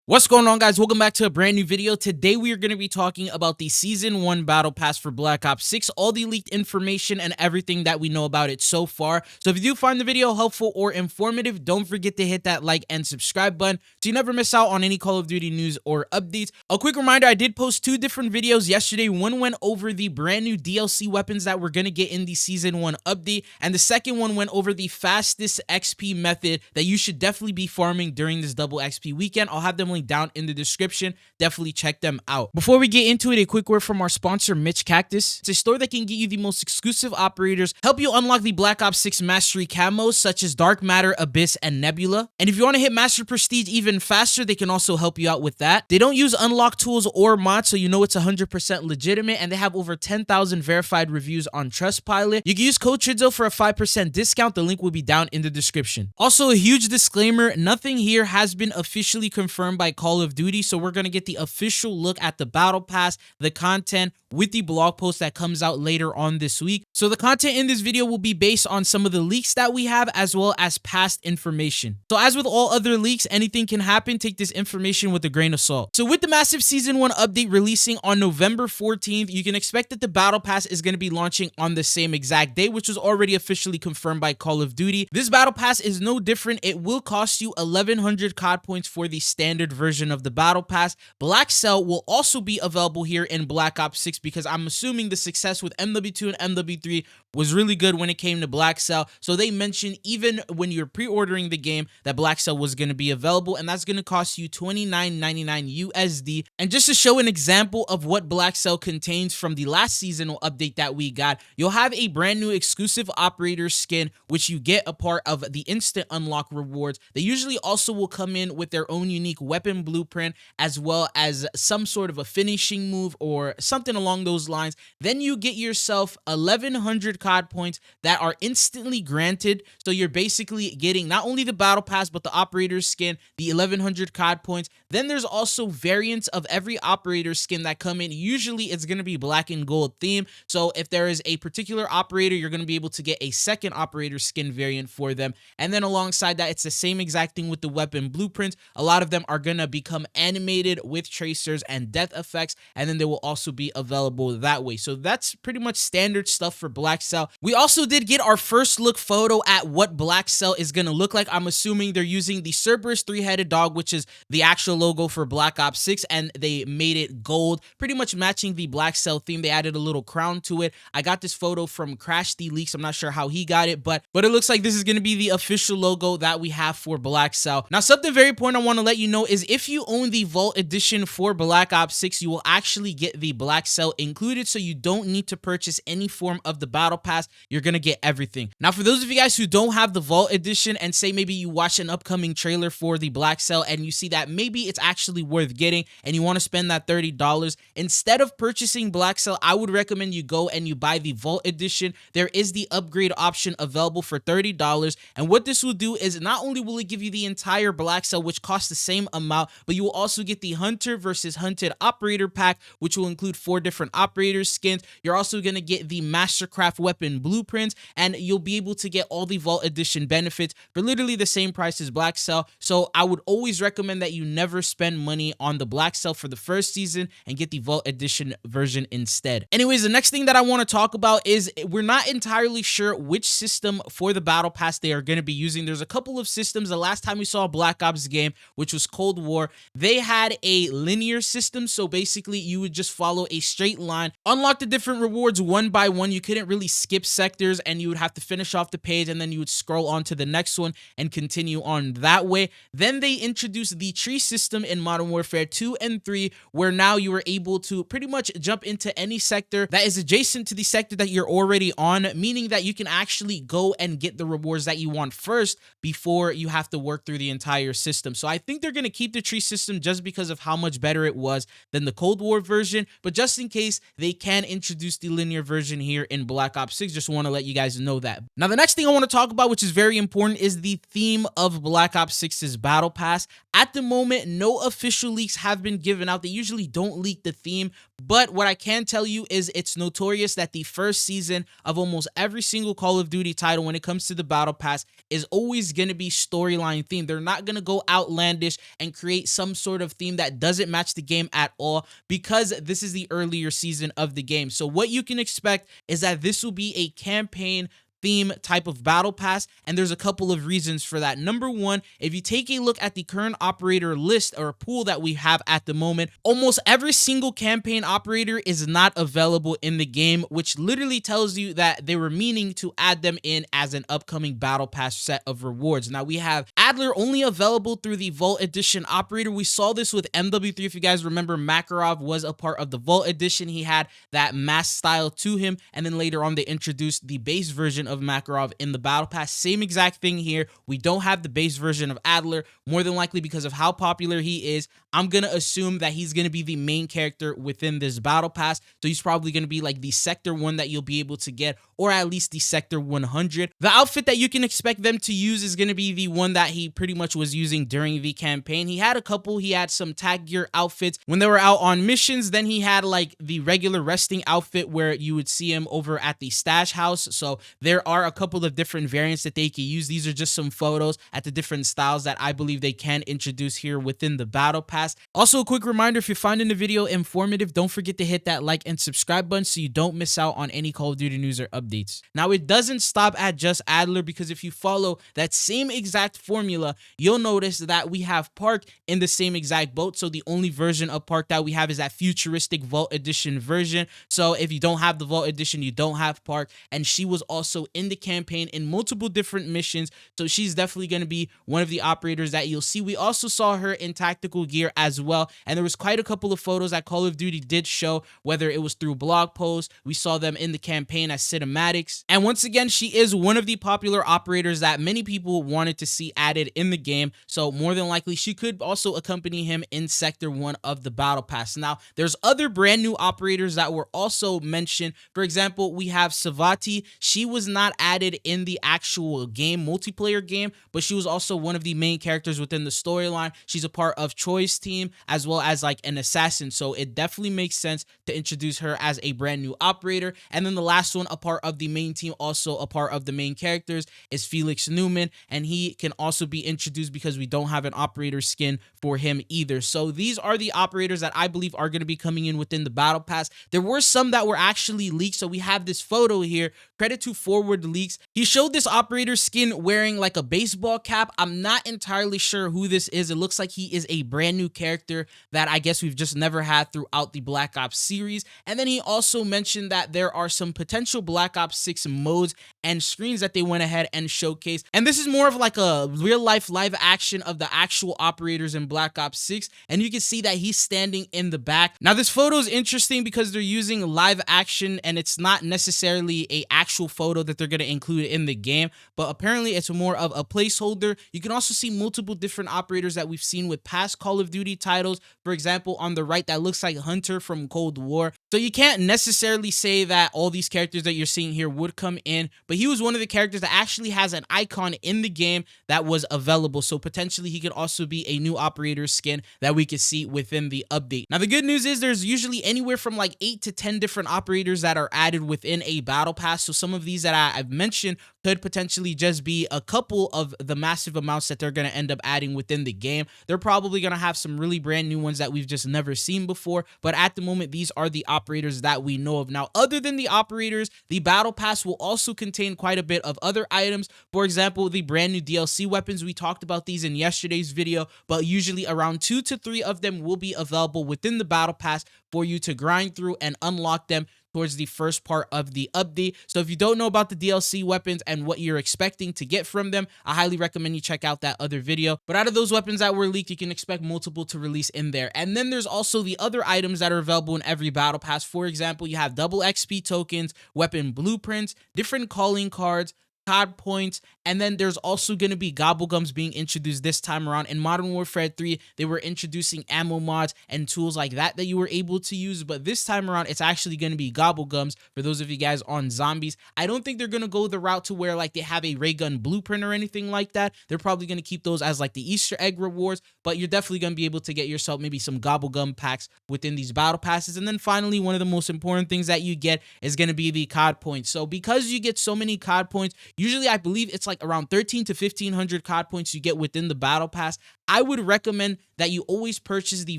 What's going on, guys? Welcome back to a brand new video. Today we are going to be talking about the Season 1 Battle Pass for Black Ops 6, all the leaked information and everything that we know about it so far. So if you do find the video helpful or informative, don't forget to hit that like and subscribe button so you never miss out on any Call of Duty news or updates. A quick reminder, I did post two different videos yesterday. One went over the brand new DLC weapons that we're going to get in the Season 1 update, and the second one went over the fastest XP method that you should definitely be farming during this double XP weekend. I'll have them linked down in the description. Definitely check them out. Before we get into it, a quick word from our sponsor, Mitch Cactus. It's a store that can get you the most exclusive operators, help you unlock the Black Ops 6 mastery camos such as Dark Matter, Abyss, and Nebula. And if you want to hit Master Prestige even faster, they can also help you out with that. They don't use unlock tools or mods, so you know it's 100% legitimate, and they have over 10,000 verified reviews on Trustpilot. You can use code TRIDZO for a 5% discount. The link will be down in the description. Also, a huge disclaimer, nothing here has been officially confirmed by Call of Duty, so we're going to get the official look at the Battle Pass, the content, with the blog post that comes out later on this week. So the content in this video will be based on some of the leaks that we have as well as past information. So as with all other leaks, anything can happen. Take this information with a grain of salt. So with the massive Season 1 update releasing on November 14th, you can expect that the Battle Pass is going to be launching on the same exact day, which was already officially confirmed by Call of Duty. This Battle Pass is no different. It will cost you 1,100 COD points for the standard version of the Battle Pass. Blackcell will also be available here in Black Ops 6 because I'm assuming the success with MW2 and MW3 was really good when it came to Blackcell. So they mentioned even when you're pre-ordering the game that Blackcell was going to be available, and that's going to cost you $29.99 USD. And just to show an example of what Blackcell contains from the last seasonal update that we got, you'll have a brand new exclusive operator skin, which you get a part of the instant unlock rewards. They usually also will come in with their own unique weapon blueprint, as well as some sort of a finishing move or something along those lines. Then you get yourself 1,100 COD points that are instantly granted. So you're basically getting not only the Battle Pass, but the operator skin, the 1,100 COD points. Then there's also variants of every operator skin that come in. Usually it's going to be black and gold theme. So if there is a particular operator, you're going to be able to get a second operator skin variant for them. And then alongside that, it's the same exact thing with the weapon blueprints. A lot of them are going to become animated with tracers and death effects, and then they will also be available that way. So that's pretty much standard stuff for Blackcell. We also did get our first look photo at what Blackcell is going to look like. I'm assuming they're using the Cerberus three-headed dog, which is the actual logo for Black Ops 6, and they made it gold, pretty much matching the Blackcell theme. They added a little crown to it. I got this photo from Crash the Leaks. I'm not sure how he got it, but it looks like this is going to be the official logo that we have for Blackcell. Now, something very important I want to let you know is if you own the Vault Edition for Black Ops 6, you will actually get the Blackcell included, so you don't need to purchase any form of the Battle Pass. You're going to get everything. Now, for those of you guys who don't have the Vault Edition and say maybe you watch an upcoming trailer for the Blackcell and you see that maybe it's actually worth getting and you want to spend that $30, instead of purchasing Blackcell, I would recommend you go and you buy the Vault Edition. There is the upgrade option available for $30, and what this will do is not only will it give you the entire Blackcell, which costs the same amount, but you will also get the Hunter versus Hunted Operator Pack, which will include 4 different operator skins. You're also going to get the Mastercraft weapon blueprints, and you'll be able to get all the Vault Edition benefits for literally the same price as Blackcell. So I would always recommend that you never spend money on the Blackcell for the first season and get the Vault Edition version instead. Anyways, the next thing that I want to talk about is we're not entirely sure which system for the Battle Pass they are going to be using. There's a couple of systems. The last time we saw a Black Ops game, which was Cold War, they had a linear system. So basically you would just follow a straight line, unlock the different rewards one by one. You couldn't really skip sectors, and you would have to finish off the page, and then you would scroll on to the next one and continue on that way. Then they introduced the tree system in Modern Warfare 2 and 3, where now you are able to pretty much jump into any sector that is adjacent to the sector that you're already on, meaning that you can actually go and get the rewards that you want first before you have to work through the entire system. So I think they're going to keep the tree system just because of how much better it was than the Cold War version, but just in case, they can introduce the linear version here in Black Ops 6. Just want to let you guys know that. Now, the next thing I want to talk about, which is very important, is the theme of Black Ops 6's Battle Pass. At the moment, no official leaks have been given out. They usually don't leak the theme, But what I can tell you is it's notorious that the first season of almost every single Call of Duty title when it comes to the Battle Pass is always going to be storyline themed. They're not going to go outlandish and create some sort of theme that doesn't match the game at all, because this is the earlier season of the game. So what you can expect is that this will be a campaign theme type of battle pass, and there's a couple of reasons for that. Number one, if you take a look at the current operator list or pool that we have at the moment, almost every single campaign operator is not available in the game, which literally tells you that they were meaning to add them in as an upcoming battle pass set of rewards. Now we have Adler only available through the Vault Edition operator. We saw this with MW3. If you guys remember, Makarov was a part of the Vault Edition. He had that mask style to him, and then later on they introduced the base version of Makarov in the battle pass. Same exact thing here. We don't have the base version of Adler, more than likely because of how popular he is. I'm gonna assume that he's gonna be the main character within this battle pass, so he's probably gonna be like the sector 1 that you'll be able to get, or at least the sector 100. The outfit that you can expect them to use is gonna be the one that he pretty much was using during the campaign. He had a couple. He had some tag gear outfits when they were out on missions. Then he had like the regular resting outfit where you would see him over at the stash house. So there are a couple of different variants that they can use. These are just some photos at the different styles that I believe they can introduce here within the battle pass. Also, a quick reminder, if you're finding the video informative, don't forget to hit that like and subscribe button so you don't miss out on any Call of Duty news or updates. Now, it doesn't stop at just Adler, because if you follow that same exact formula, you'll notice that we have Park in the same exact boat. So the only version of Park that we have is that futuristic Vault Edition version. So if you don't have the Vault Edition, you don't have Park, and she was also in the campaign in multiple different missions, so she's definitely going to be one of the operators that you'll see. We also saw her in tactical gear as well, and there was quite a couple of photos that Call of Duty did show, whether it was through blog posts. We saw them in the campaign as cinematics, and once again, she is one of the popular operators that many people wanted to see added in the game, so more than likely she could also accompany him in sector 1 of the battle pass. Now, there's other brand new operators that were also mentioned. For example, we have Savati. She was not added in the actual game, multiplayer game, but she was also one of the main characters within the storyline. She's a part of Troy's team as well as like an assassin, so it definitely makes sense to introduce her as a brand new operator. And then the last one, a part of the main team, also a part of the main characters, is Felix Newman, and he can also be introduced because we don't have an operator skin for him either. So these are the operators that I believe are going to be coming in within the battle pass. There were some that were actually leaked, so we have this photo here. Credit to Forward Leaks. He showed this operator skin wearing like a baseball cap. I'm not entirely sure who this is. It looks like he is a brand new character that I guess we've just never had throughout the Black Ops series. And then he also mentioned that there are some potential Black Ops 6 modes and screens that they went ahead and showcased. And this is more of like a real life live action of the actual operators in Black Ops 6. And you can see that he's standing in the back. Now, this photo is interesting because they're using live action, and it's not necessarily a actual photo that they're going to include in the game, but apparently it's more of a placeholder. You can also see multiple different operators that we've seen with past Call of Duty titles. For example, on the right, that looks like Hunter from Cold War. So you can't necessarily say that all these characters that you're seeing here would come in, but he was one of the characters that actually has an icon in the game that was available. So potentially he could also be a new operator skin that we could see within the update. Now, the good news is there's usually anywhere from like 8 to 10 different operators that are added within a battle pass. So some of these that I've mentioned could potentially just be a couple of the massive amounts that they're going to end up adding within the game. They're probably going to have some really brand new ones that we've just never seen before, but at the moment, these are the operators that we know of. Now, other than the operators, the battle pass will also contain quite a bit of other items. For example, the brand new DLC weapons. We talked about these in yesterday's video, but usually around 2 to 3 of them will be available within the battle pass for you to grind through and unlock them towards the first part of the update. So if you don't know about the DLC weapons and what you're expecting to get from them, I highly recommend you check out that other video. But out of those weapons that were leaked, you can expect multiple to release in there. And then there's also the other items that are available in every battle pass. For example, you have double XP tokens, weapon blueprints, different calling cards, COD points, and then there's also going to be Gobblegums being introduced this time around. In Modern Warfare 3, they were introducing ammo mods and tools like that you were able to use, but this time around, it's actually going to be Gobblegums for those of you guys on zombies. I don't think they're going to go the route to where like they have a ray gun blueprint or anything like that. They're probably going to keep those as like the Easter egg rewards, but you're definitely going to be able to get yourself maybe some Gobblegum packs within these battle passes. And then finally, one of the most important things that you get is going to be the COD points. So because you get so many COD points, usually I believe it's like around 13 to 1500 COD points you get within the battle pass. I would recommend that you always purchase the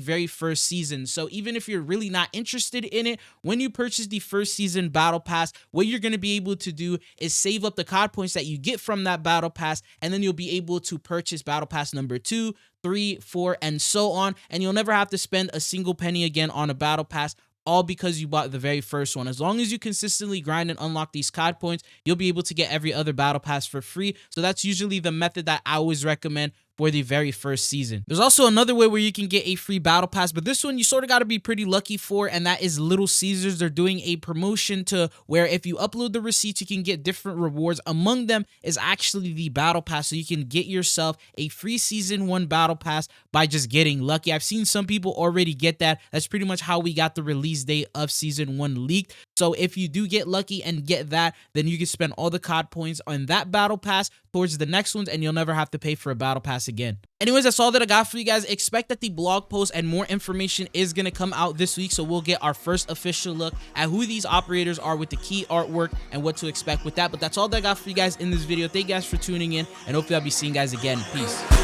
very first season. So even if you're really not interested in it, when you purchase the first season battle pass, what you're going to be able to do is save up the COD points that you get from that battle pass, and then you'll be able to purchase battle pass number 2, 3, 4, and so on, and you'll never have to spend a single penny again on a battle pass, all because you bought the very first one. As long as you consistently grind and unlock these COD points, you'll be able to get every other battle pass for free. So that's usually the method that I always recommend for the very first season. There's also another way where you can get a free battle pass, but this one you sort of got to be pretty lucky for, and that is Little Caesars. They're doing a promotion to where if you upload the receipts, you can get different rewards. Among them is actually the battle pass, so you can get yourself a free season 1 battle pass by just getting lucky. I've seen some people already get that. That's pretty much how we got the release date of season 1 leaked. So if you do get lucky and get that, then you can spend all the COD points on that battle pass towards the next ones, and you'll never have to pay for a battle pass again. Anyways, that's all that I got for you guys. Expect that the blog post and more information is going to come out this week, so we'll get our first official look at who these operators are with the key artwork and what to expect with that. But that's all that I got for you guys in this video. Thank you guys for tuning in, and hopefully I'll be seeing you guys again. Peace.